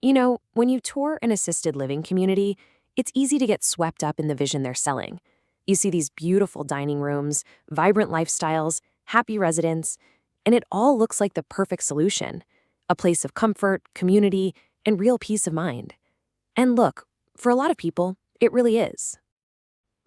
You know, when you tour an assisted living community, it's easy to get swept up in the vision they're selling. You see these beautiful dining rooms, vibrant lifestyles, happy residents, and it all looks like the perfect solution, a place of comfort, community, and real peace of mind. And look, for a lot of people, it really is.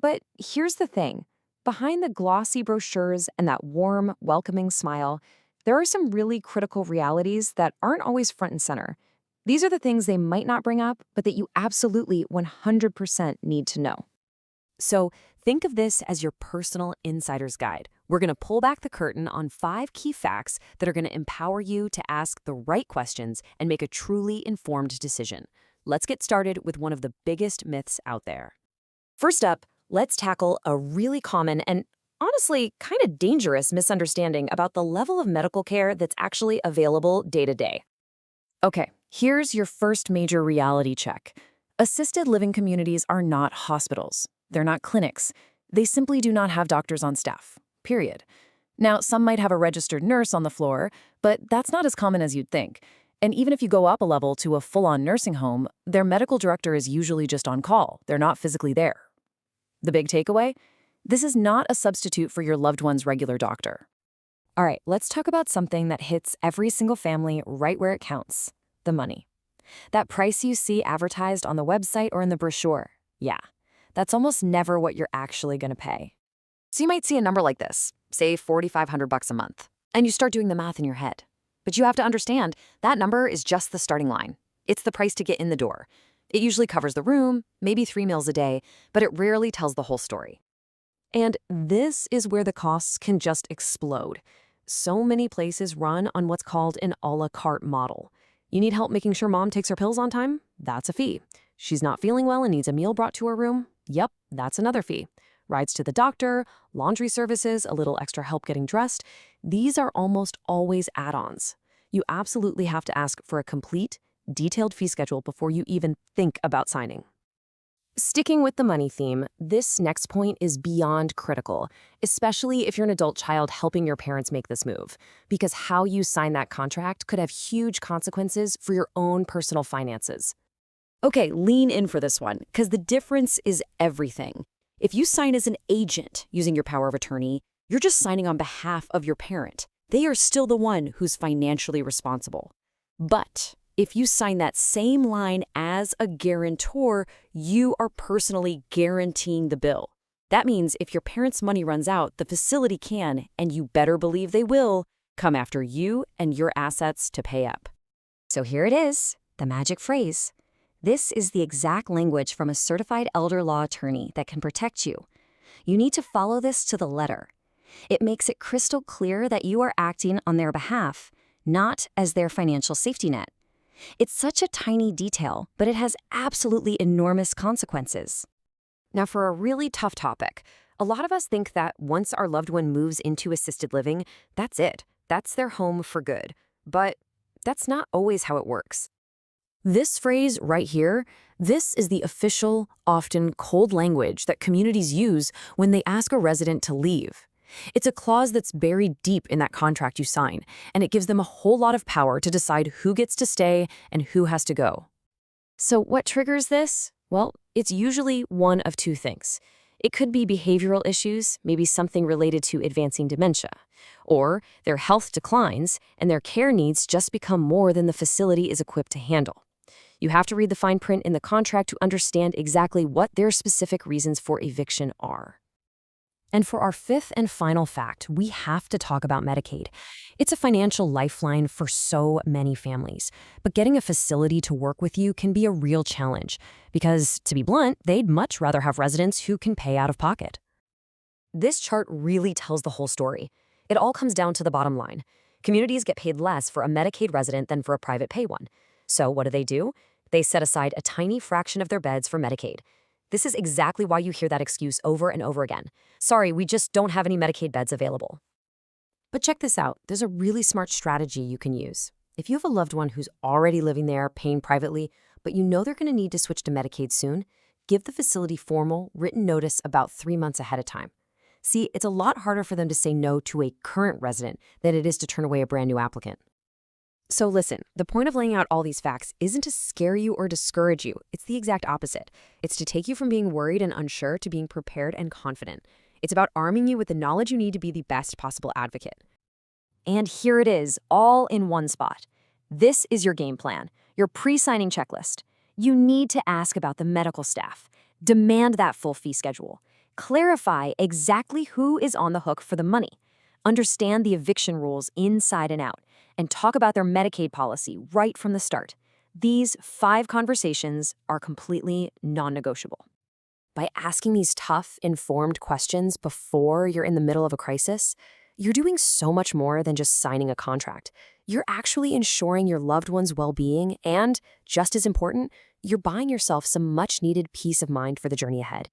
But here's the thing. Behind the glossy brochures and that warm, welcoming smile, there are some really critical realities that aren't always front and center. These are the things they might not bring up, but that you absolutely 100% need to know. So think of this as your personal insider's guide. We're going to pull back the curtain on 5 key facts that are going to empower you to ask the right questions and make a truly informed decision. Let's get started with one of the biggest myths out there. First up, let's tackle a really common and honestly kind of dangerous misunderstanding about the level of medical care that's actually available day to day. Okay, here's your first major reality check. Assisted living communities are not hospitals. They're not clinics. They simply do not have doctors on staff, period. Now, some might have a registered nurse on the floor, but that's not as common as you'd think. And even if you go up a level to a full-on nursing home, their medical director is usually just on call. They're not physically there. The big takeaway? This is not a substitute for your loved one's regular doctor. All right, let's talk about something that hits every single family right where it counts: the money. That price you see advertised on the website or in the brochure. Yeah, that's almost never what you're actually going to pay. So you might see a number like this, say $4,500 a month, and you start doing the math in your head. But you have to understand that number is just the starting line. It's the price to get in the door. It usually covers the room, maybe 3 meals a day, but it rarely tells the whole story. And this is where the costs can just explode. So many places run on what's called an a la carte model. You need help making sure mom takes her pills on time? That's a fee. She's not feeling well and needs a meal brought to her room? Yep, that's another fee. Rides to the doctor, laundry services, a little extra help getting dressed. These are almost always add-ons. You absolutely have to ask for a complete, detailed fee schedule before you even think about signing. Sticking with the money theme, this next point is beyond critical, especially if you're an adult child helping your parents make this move, because how you sign that contract could have huge consequences for your own personal finances. Okay, lean in for this one, because the difference is everything. If you sign as an agent using your power of attorney, you're just signing on behalf of your parent. They are still the one who's financially responsible. But if you sign that same line as a guarantor, you are personally guaranteeing the bill. That means if your parents' money runs out, the facility can, and you better believe they will, come after you and your assets to pay up. So here it is, the magic phrase. This is the exact language from a certified elder law attorney that can protect you. You need to follow this to the letter. It makes it crystal clear that you are acting on their behalf, not as their financial safety net. It's such a tiny detail, but it has absolutely enormous consequences. Now, for a really tough topic, a lot of us think that once our loved one moves into assisted living, that's it. That's their home for good. But that's not always how it works. This phrase right here, this is the official, often cold language that communities use when they ask a resident to leave. It's a clause that's buried deep in that contract you sign, and it gives them a whole lot of power to decide who gets to stay and who has to go. So what triggers this? Well, it's usually one of 2 things. It could be behavioral issues, maybe something related to advancing dementia, or their health declines and their care needs just become more than the facility is equipped to handle. You have to read the fine print in the contract to understand exactly what their specific reasons for eviction are. And for our 5th and final fact, we have to talk about Medicaid. It's a financial lifeline for so many families, but getting a facility to work with you can be a real challenge because, to be blunt, they'd much rather have residents who can pay out of pocket. This chart really tells the whole story. It all comes down to the bottom line. Communities get paid less for a Medicaid resident than for a private pay one. So what do? They set aside a tiny fraction of their beds for Medicaid. This is exactly why you hear that excuse over and over again. Sorry, we just don't have any Medicaid beds available. But check this out. There's a really smart strategy you can use. If you have a loved one who's already living there, paying privately, but you know they're going to need to switch to Medicaid soon, give the facility formal, written notice about 3 months ahead of time. See, it's a lot harder for them to say no to a current resident than it is to turn away a brand new applicant. So listen, the point of laying out all these facts isn't to scare you or discourage you. It's the exact opposite. It's to take you from being worried and unsure to being prepared and confident. It's about arming you with the knowledge you need to be the best possible advocate. And here it is, all in one spot. This is your game plan, your pre-signing checklist. You need to ask about the medical staff, demand that full fee schedule, clarify exactly who is on the hook for the money, understand the eviction rules inside and out, and talk about their Medicaid policy right from the start. These 5 conversations are completely non-negotiable. By asking these tough, informed questions before you're in the middle of a crisis, you're doing so much more than just signing a contract. You're actually ensuring your loved one's well-being and, just as important, you're buying yourself some much-needed peace of mind for the journey ahead.